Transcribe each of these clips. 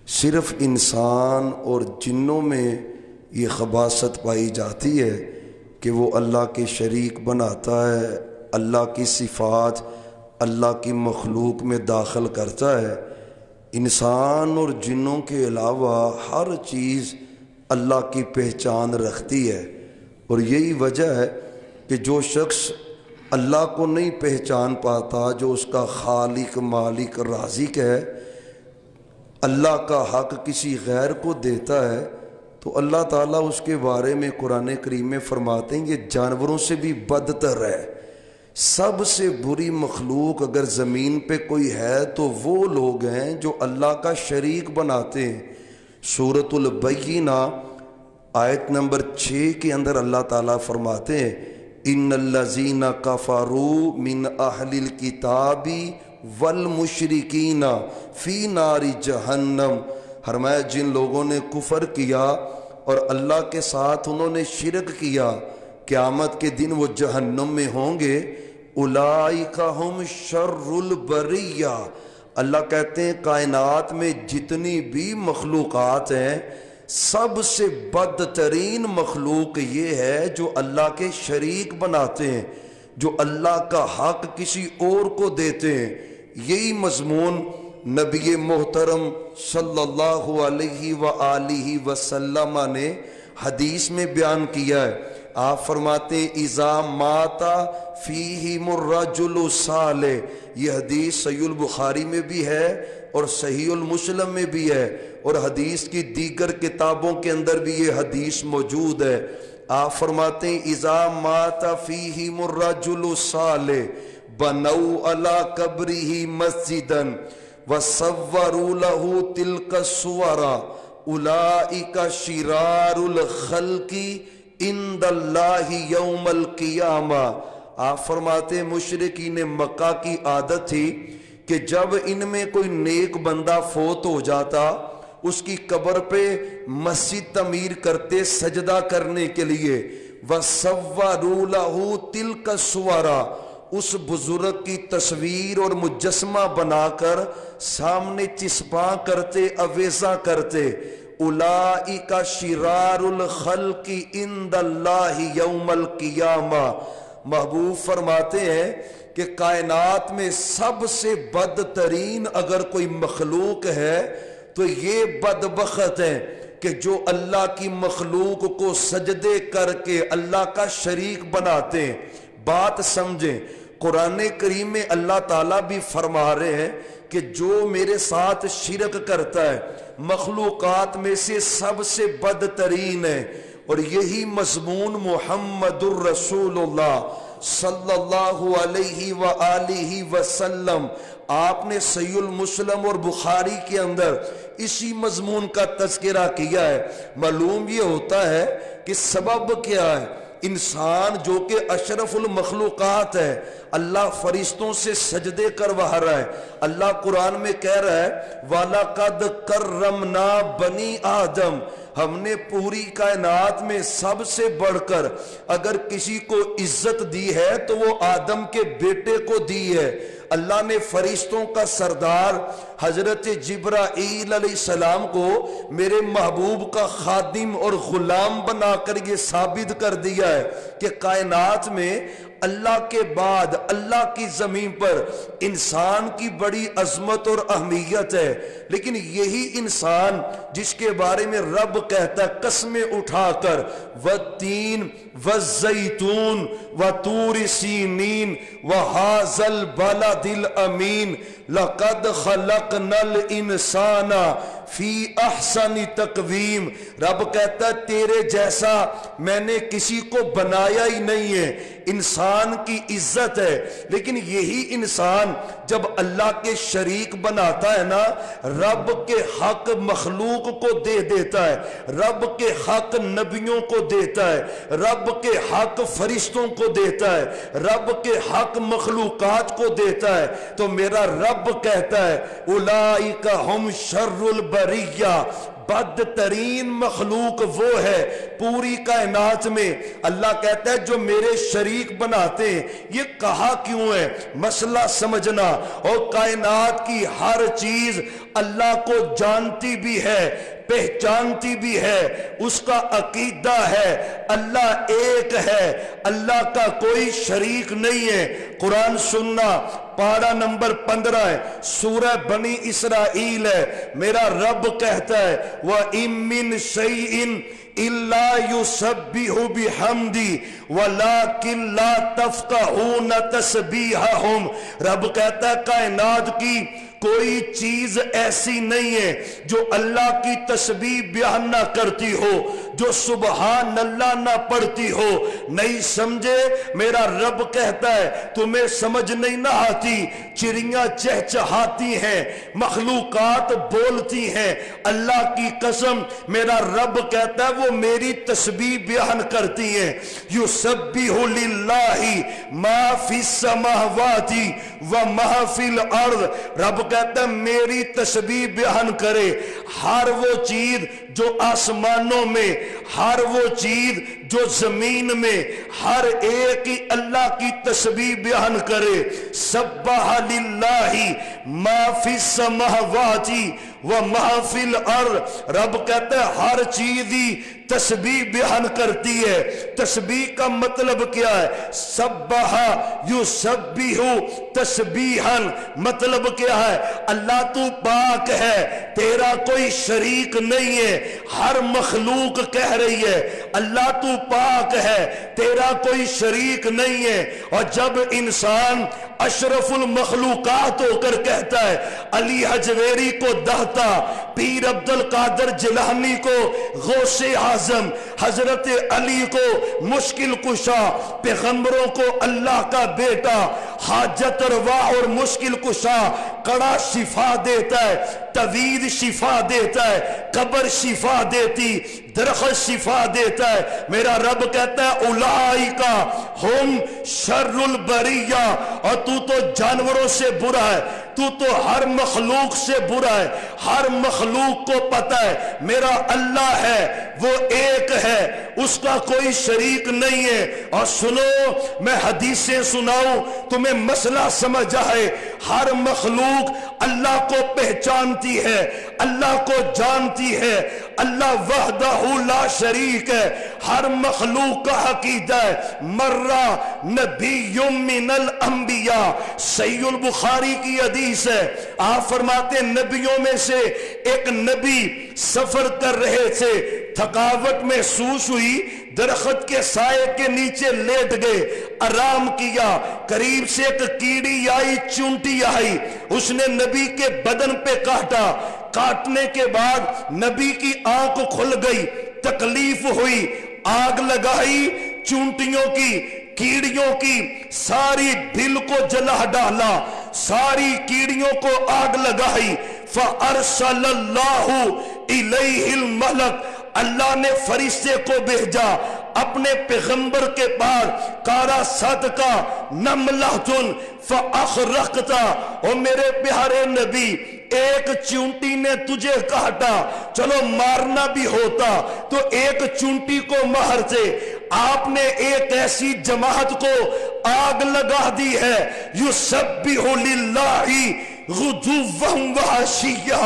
صرف انسان اور جنوں میں یہ خباثت پائی جاتی ہے کہ وہ اللہ کے شریک بناتا ہے، اللہ کی صفات اللہ کی مخلوق میں داخل کرتا ہے۔ انسان اور جنوں کے علاوہ ہر چیز اللہ کی پہچان رکھتی ہے، اور یہی وجہ ہے کہ جو شخص اللہ کو نہیں پہچان پاتا، جو اس کا خالق مالک رازق ہے، اللہ کا حق کسی غیر کو دیتا ہے، تو اللہ تعالیٰ اس کے بارے میں قرآن کریم میں فرماتے ہیں یہ جانوروں سے بھی بدتر ہے۔ سب سے بری مخلوق اگر زمین پہ کوئی ہے تو وہ لوگ ہیں جو اللہ کا شریک بناتے ہیں۔ سورۃ البینہ آیت نمبر 6 کے اندر اللہ تعالیٰ فرماتے ہیں ان الذین کفروا من اہل الکتاب والمشرکین فی نار جہنم، فرمایا جن لوگوں نے کفر کیا اور اللہ کے ساتھ انہوں نے شرک کیا، قیامت کے دن وہ جہنم میں ہوں گے۔ اولئک ہم شر البریہ، اللہ کہتے ہیں کائنات میں جتنی بھی مخلوقات ہیں سب سے بدترین مخلوق یہ ہے جو اللہ کے شریک بناتے ہیں، جو اللہ کا حق کسی اور کو دیتے ہیں۔ یہی مضمون نبی محترم صلی اللہ علیہ وآلہ وسلم نے حدیث میں بیان کیا ہے۔ آپ فرماتے ہیں اذا مات فیہم الرجل الصالح، یہ حدیث صحیح البخاری میں بھی ہے اور صحیح المسلم میں بھی ہے، اور حدیث کی دیگر کتابوں کے اندر بھی یہ حدیث موجود ہے۔ آپ فرماتے ہیں اذا مات فیہم الرجل الصالح بنوا علی قبرہ مسجدا وصوروا له تلك الصور اولئک شرار الخلق عند اللہ یوم القیامہ۔ آپ فرماتے ہیں مشرکین مکہ کی عادت تھی کہ جب ان میں کوئی نیک بندہ فوت ہو جاتا اس کی قبر پہ مسجد تعمیر کرتے سجدہ کرنے کے لیے، وَصَوَّرُوا لَهُ تِلْكَ الصُّوَرَ، اس بزرگ کی تصویر اور مجسمہ بنا کر سامنے چسپاں کرتے اویزہ کرتے۔ اولئک شرار الخلق عند اللہ یوم القیامہ، محبوب فرماتے ہیں کہ کائنات میں سب سے بدترین اگر کوئی مخلوق ہے تو یہ بدبخت ہے کہ جو اللہ کی مخلوق کو سجدے کر کے اللہ کا شریک بناتے ہیں۔ بات سمجھیں، قرآن کریم میں اللہ تعالیٰ بھی فرما رہے ہیں کہ جو میرے ساتھ شرک کرتا ہے مخلوقات میں سے سب سے بدترین ہے، اور یہی مضمون محمد الرسول اللہ صلی اللہ علیہ وآلہ وسلم آپ نے صحیح المسلم اور بخاری کے اندر اسی مضمون کا تذکرہ کیا ہے۔ معلوم یہ ہوتا ہے کہ سبب کیا ہے، انسان جو کہ اشرف المخلوقات ہے، اللہ فرشتوں سے سجدے کروا رہا ہے۔ اللہ قرآن میں کہہ رہا ہے وَلَقَدْ كَرَّمْنَا بَنِي آدم، ہم نے پوری کائنات میں سب سے بڑھ کر اگر کسی کو عزت دی ہے تو وہ آدم کے بیٹے کو دی ہے۔ اللہ نے فرشتوں کا سردار حضرت جبرائیل علیہ السلام کو میرے محبوب کا خادم اور غلام بنا کر یہ ثابت کر دیا ہے کہ کائنات میں اللہ کے بعد اللہ کی زمین پر انسان کی بڑی عظمت اور اہمیت ہے۔ لیکن یہی انسان جس کے بارے میں رب کہتا ہے قسمیں اٹھا کر والتین والزیتون وطور سینین وہذا البلد الامین لقد خلقنا الانسان فی احسن تقویم، رب کہتا ہے تیرے جیسا میں نے کسی کو بنایا ہی نہیں ہے۔ انسان کی عزت ہے، لیکن یہی انسان جب اللہ کے شریک بناتا ہے نا، رب کے حق مخلوق کو دے دیتا ہے، رب کے حق نبیوں کو دیتا ہے، رب کے حق فرشتوں کو دیتا ہے، رب کے حق مخلوقات کو دیتا ہے۔ تو میرا رب کہتا ہے اولئک ہم شر البریہ، بدترین مخلوق وہ ہے پوری کائنات میں۔ اللہ کہتا ہے جو میرے شریک بناتے ہیں، یہ کہا کیوں ہے؟ مسئلہ سمجھنا۔ اور کائنات کی ہر چیز اللہ کو جانتی بھی ہے، پہچانتی بھی ہے، اس کا عقیدہ ہے اللہ ایک ہے، اللہ کا کوئی شریک نہیں ہے۔ قرآن سننا، پارہ نمبر 15 ہے، سورہ بنی اسرائیل ہے۔ میرا رب کہتا ہے وَإِن مِّن شَيْءٍ إِلَّا يُسَبِّحُ بِحَمْدِهِ وَلَكِن لَّا تَفْقَهُونَ تَسْبِيحَهُمْ۔ رب کہتا ہے کائنات کی کوئی چیز ایسی نہیں ہے جو اللہ کی تسبیح بیان نہ کرتی ہو، جو سبحان اللہ نہ پڑھتی ہو۔ نہیں سمجھے؟ میرا رب کہتا ہے تمہیں سمجھ نہیں نہ آتی، چڑیاں چہچہاتی ہیں، مخلوقات بولتی ہیں، اللہ کی قسم میرا رب کہتا ہے وہ میری تسبیح بیان کرتی ہیں۔ یسبح للہ ما فی السماوات و ما فی الارض۔ رب کہتا ہے میری تسبیح بیان کرے ہر وہ چیز جو آسمانوں میں، ہر وہ چیز جو زمین میں، ہر ایک ہی اللہ کی تسبیح بیان کرے۔ سبح للہ ما فی السماوات و ما فی الارض۔ رب کہتا ہے ہر چیز ہی تسبیح بیان کرتی ہے۔ تسبیح کا مطلب کیا ہے؟ سبح یسبح تسبیحا، مطلب کیا ہے؟ اللہ تو پاک ہے، تیرا کوئی شریک نہیں ہے۔ ہر مخلوق کہہ رہی ہے اللہ تو پاک ہے، تیرا کوئی شریک نہیں ہے۔ اور جب انسان اشرف المخلوقات ہو کر کہتا ہے علی حجویری کو دہتا، پیر عبد القادر جیلانی کو غوث اعظم، حضرت علی کو مشکل کشا، پیغمبروں کو اللہ کا بیٹا، حاجت روا اور مشکل کشا، کڑا شفا دیتا ہے، طویل شفا دیتا ہے، قبر شفا دیتی، درخت شفا دیتا ہے۔ میرا رب کہتا ہے اولئک ہم شر البریہ، اور تو جانوروں سے برا ہے، تو ہر مخلوق سے برا ہے۔ ہر مخلوق کو پتا ہے میرا اللہ ہے وہ ایک ہے، اس کا کوئی شریک نہیں ہے۔ اور سنو میں حدیثیں سناؤں تمہیں مسئلہ سمجھ آئے۔ ہر مخلوق اللہ کو پہچانتی ہے، اللہ کو جانتی ہے، اللہ وحدہ لا شریک ہے۔ ہر مخلوق کا عقیدہ ہے مرہ نبی من الانبیاء، صحیح البخاری کی حدیث ہے، آپ فرماتے ہیں نبیوں میں سے ایک نبی سفر کر رہے تھے، تھکاوٹ محسوس ہوئی، درخت کے سائے کے نیچے لیٹ گئے، آرام کیا، قریب سے ایک کیڑی آئی، چونٹی آئی، اس نے نبی کے بدن پہ کاٹا۔ کاٹنے کے بعد نبی کی آنکھ کھل گئی، تکلیف ہوئی، آگ لگائی، چونٹیوں کی، کیڑیوں کی ساری دل کو جلا ڈالا، ساری کیڑیوں کو آگ لگائی۔ فَأَرْسَلَ اللَّهُ إِلَيْهِ الْمَلَكَ، اللہ نے فرشتے کو بھیجا اپنے پیغمبر کے پاس، کارا صدقہ نملۃ فاخرقتا، اور میرے پیارے نبی ایک چونٹی نے تجھے کاٹا، چلو مارنا بھی ہوتا تو ایک چونٹی کو مارتے، آپ نے ایک ایسی جماعت کو آگ لگا دی ہے۔ یسبح للہ غدوا وعشیا،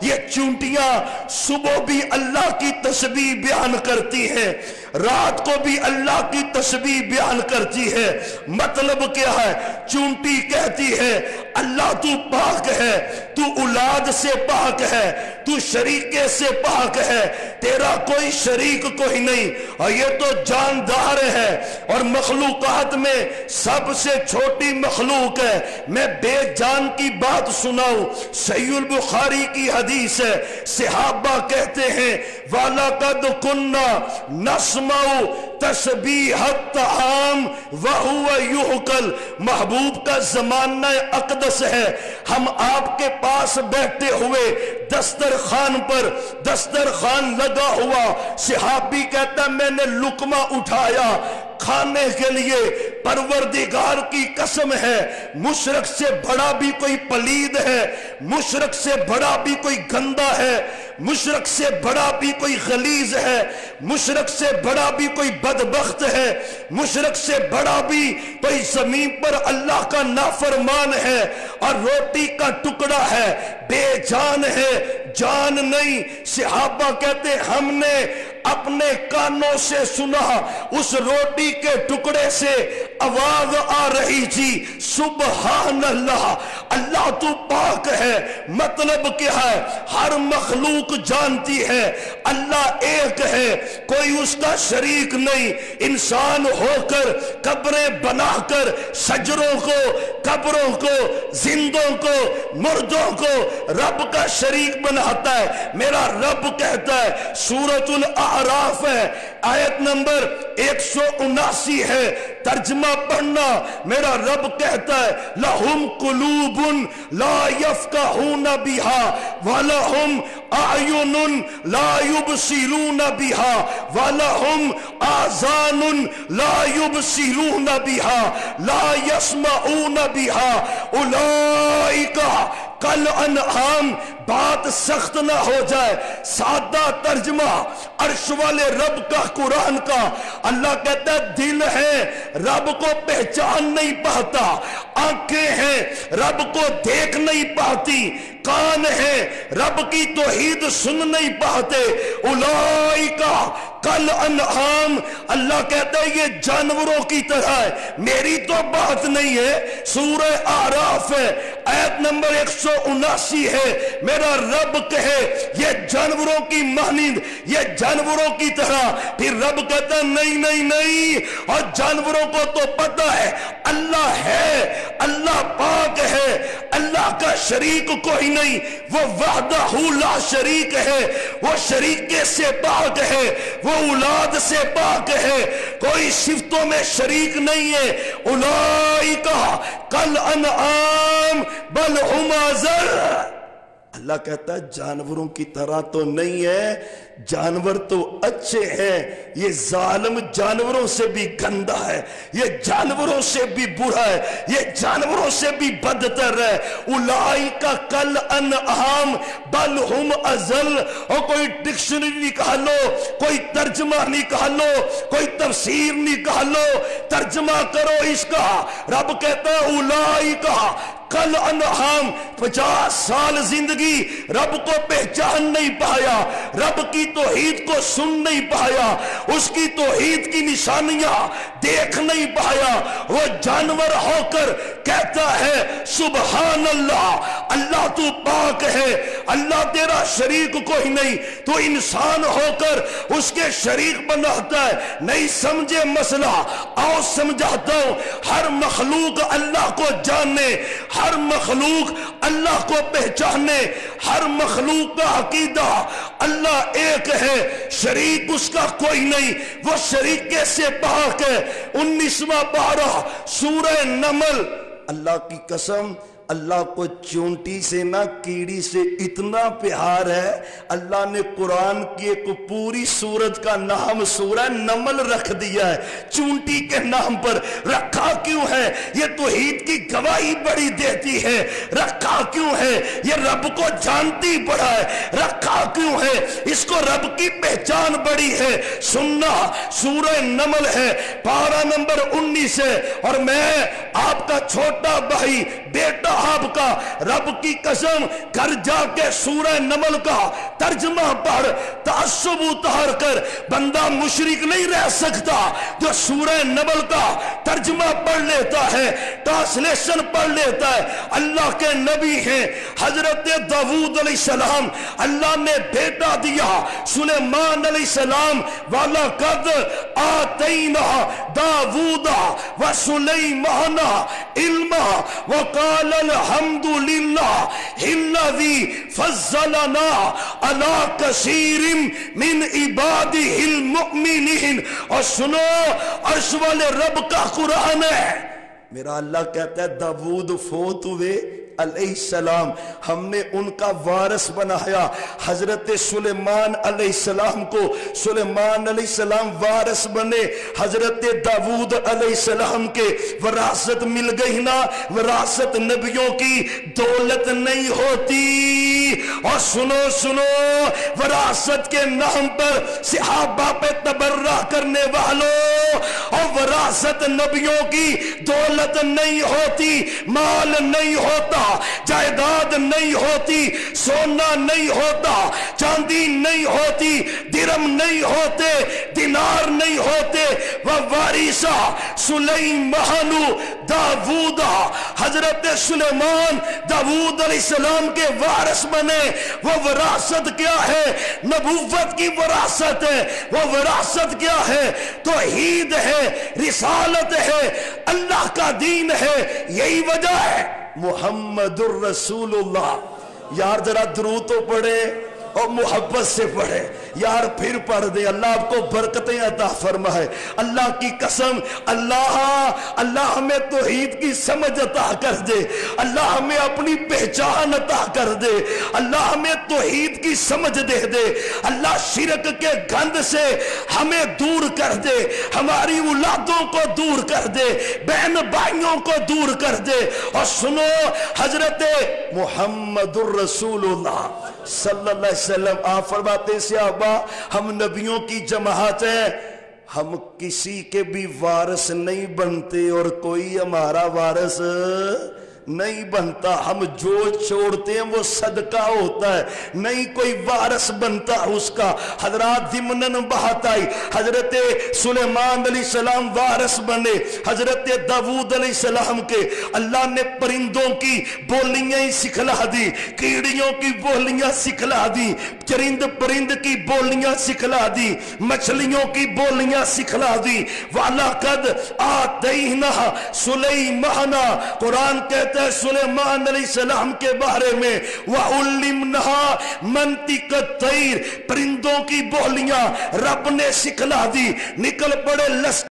یہ چونٹیاں صبح بھی اللہ کی تسبیح بیان کرتی ہیں، رات کو بھی اللہ کی تسبیح بیان کرتی ہے۔ مطلب کیا ہے؟ چونٹی کہتی ہے اللہ تو پاک ہے، تو اولاد سے پاک ہے، تو شریکے سے پاک ہے، تیرا کوئی شریک کوئی نہیں، اور یہ تو جاندار ہے اور مخلوقات میں سب سے چھوٹی مخلوق ہے۔ میں بے جان کی بات سناؤں، صحیح البخاری کی حدیث ہے، صحابہ کہتے ہیں وَلَقَدْ كُنَّا نَسْمَعُ تَسْبِيحَ الطَّعَامِ وَهُوَ يُؤْكَلُ، محبوب کا زمانہ اقدس ہے، ہم آپ کے پاس بیٹھے ہوئے دسترخوان پر، دسترخوان لگا ہوا، صحابی کہتا میں نے لقمہ اٹھایا کھانے کے لیے، پروردگار کی قسم ہے مشرک سے بڑا بھی کوئی پلید ہے، مشرک سے بڑا بھی کوئی گندا ہے، مشرک سے بڑا بھی کوئی غلیظ ہے، مشرک سے بڑا بھی کوئی بدبخت ہے، مشرک سے بڑا بھی کوئی زمین پر اللہ کا نافرمان ہے اور روٹی کا ٹکڑا ہے، بے جان ہے، جان نہیں۔ صحابہ کہتے ہم نے اپنے کانوں سے سنا اس روٹی کے ٹکڑے سے آواز آ رہی تھی سبحان اللہ، اللہ تو پاک ہے۔ مطلب کیا ہے؟ ہر مخلوق جانتی ہے اللہ ایک ہے، کوئی اس کا شریک نہیں۔ انسان ہو کر قبریں بنا کر شجروں کو، قبروں کو، زندوں کو، مردوں کو رب کا شریک بناتا ہے۔ میرا رب کہتا ہے، سورۃ الاعراف ہے، آیت نمبر 179 ہے، ترجمہ پڑھنا۔ میرا رب کہتا ہے لَهُمْ قُلُوبٌ لَا يَفْقَهُونَ بِهَا وَلَهُمْ أَعْيُنٌ لَا يُبْصِرُونَ بِهَا وَلَهُمْ آذَانٌ لَا يُبْصِرُونَ بِهَا لَا يَسْمَعُونَ بِهَا أُولَئِكَ کالانعام۔ بات سخت نہ ہو جائے، سادہ ترجمہ عرش والے رب کا، قرآن کا۔ اللہ کہتا ہے دل ہے رب کو پہچان نہیں پاتا، آنکھیں ہیں رب کو دیکھ نہیں پاتی، کان ہے رب کی توحید سن نہیں پاتے۔ اولئکا کالانعام، اللہ کہتا ہے یہ جانوروں کی طرح ہے۔ میری تو بات نہیں ہے، سورہ اعراف ہے، آیت نمبر 179 ہے۔ میرا رب کہے یہ جانوروں کی مانند، یہ جانوروں کی طرح، پھر رب کہتا ہے نہیں نہیں نہیں، اور جانوروں کو تو پتہ ہے اللہ ہے، اللہ پاک ہے، اللہ کا شریک کوئی نہیں، وہ وحدہ لا شریک ہے، وہ شریک سے پاک ہے، وہ اولاد سے پاک ہے، کوئی صفتوں میں شریک نہیں ہے۔ اولئک کالانعام بل ہم اضل۔ اللہ کہتا ہے جانوروں کی طرح تو نہیں ہے، جانور تو اچھے ہیں، یہ ظالم جانوروں سے بھی گندا ہے، یہ جانوروں سے بھی برا ہے، یہ جانوروں سے بھی بدتر ہے۔ اولئک کالانعام بل ہم اضل۔ اور کوئی ڈکشنری نکالو، کوئی ترجمہ نکالو، کوئی تفسیر نکالو، ترجمہ کرو اس کا۔ رب کہتا ہے اولئک کالانعام۔ 50 سال زندگی رب کو پہچان نہیں پایا، رب کی توحید کو سن نہیں پایا، اس کی توحید کی نشانیاں دیکھ نہیں پایا، وہ جانور ہو کر کہتا ہے سبحان اللہ، اللہ تو پاک ہے، اللہ تیرا شریک کوئی نہیں۔ تو انسان ہو کر اس کے شریک بناتا ہے۔ نہیں سمجھے مسئلہ؟ آؤ سمجھاتا ہوں۔ ہر مخلوق اللہ کو جاننے، ہر مخلوق اللہ کو پہچانے، ہر مخلوق کا عقیدہ اللہ ایک ہے، شریک اس کا کوئی نہیں، وہ شریک سے پاک ہے۔ 19واں پارہ سورہ نمل۔ اللہ کی قسم، اللہ کو چونٹی سے نہ کیڑی سے اتنا پیار ہے، اللہ نے قرآن کی ایک پوری سورت کا نام سورہ نمل رکھ دیا ہے۔ چونٹی کے نام پر رکھا کیوں ہے؟ یہ توحید کی گواہی بڑی دیتی ہے۔ رکھا کیوں ہے؟ یہ رب کو جانتی بڑا ہے۔ رکھا کیوں ہے؟ اس کو رب کی پہچان بڑی ہے۔ سننا، سورہ نمل ہے، پارہ نمبر 19 ہے، اور میں آپ کا چھوٹا بھائی، بیٹا آپ کا، رب کی قسم گھر جا کے سورہ نمل کا ترجمہ پڑھ، تعصب اتار کر۔ بندہ مشرک نہیں رہ سکتا جو سورہ نمل کا ترجمہ پڑھ لیتا ہے، ٹرانسلیشن پڑھ لیتا ہے۔ اللہ کے نبی ہیں حضرت داؤد علیہ السلام، اللہ نے بیٹا دیا سلیمان علیہ السلام، والا قد آتینا داؤد و سلیمان علما وقال الحمد للہ الذی فضلنا علی کثیر من عبادہ المؤمنین۔ اور سنو، عرش والے رب کا قرآن ہے۔ میرا اللہ کہتا ہے داؤد فوت ہوئے، علیہ السلام ہم نے ان کا وارث بنایا. حضرت سلیمان علیہ السلام کو سلیمان علیہ السلام وارث بنے. حضرت داؤد علیہ السلام کے وراثت مل گئی نا. وراثت نبیوں کی دولت نہیں ہوتی. اور سنو وراثت کے نام پر صحابہ پہ تبرہ کرنے والوں، اور وراثت نبیوں کی دولت نہیں ہوتی، مال نہیں ہوتا، جائیداد نہیں ہوتی، سونا نہیں ہوتا، چاندی نہیں ہوتی، درم نہیں ہوتے، دینار نہیں ہوتے. ووارثا سلیمان داؤد، حضرت سلیمان داؤد علیہ السلام کے وارث بنے. وہ وراثت کیا ہے؟ نبوت کی وراثت ہے. وہ وراثت کیا ہے؟ توحید ہے، رسالت ہے، اللہ کا دین ہے. یہی وجہ ہے محمد الرسول اللہ. یار ذرا درود تو پڑھے اور محبت سے پڑھے یار، پھر پڑھ دے. اللہ آپ کو برکتیں عطا فرمائے. اللہ کی قسم، اللہ ہمیں توحید کی سمجھ عطا کر دے. اللہ ہمیں اپنی پہچان عطا کر دے. اللہ ہمیں توحید کی سمجھ دے دے. اللہ شرک کے گند سے ہمیں دور کر دے. ہماری اولادوں کو دور کر دے. بہن بھائیوں کو دور کر دے. اور سنو، حضرت محمد الرسول اللہ صلی اللہ علیہ وسلم آپ فرماتے ہیں صحابہ ہم نبیوں کی جماعت ہیں، ہم کسی کے بھی وارث نہیں بنتے اور کوئی ہمارا وارث نہیں بنتا. ہم جو چھوڑتے ہیں وہ صدقہ ہوتا ہے، نہیں کوئی وارث بنتا اس کا. حضرات ضمناً بات آئی، حضرت سلیمان علیہ السلام وارث بنے. حضرت داؤد علیہ السلام کے اللہ نے پرندوں کی بولیاں ہی سکھلا دی، کیڑیوں کی بولیاں سکھلا دی، چرند پرند کی بولیاں سکھلا دی، مچھلیوں کی بولیاں سکھلا دی. وَلَقَدْ آتَيْنَا سُلَيْمَانَ، قرآن کہتا ہے سلیمان علیہ السلام کے بارے میں وَعُلِّمْنَهَا مَنْطِقَ الطَّيْرِ، پرندوں کی بولیاں رب نے سکھلا دی. نکل پڑے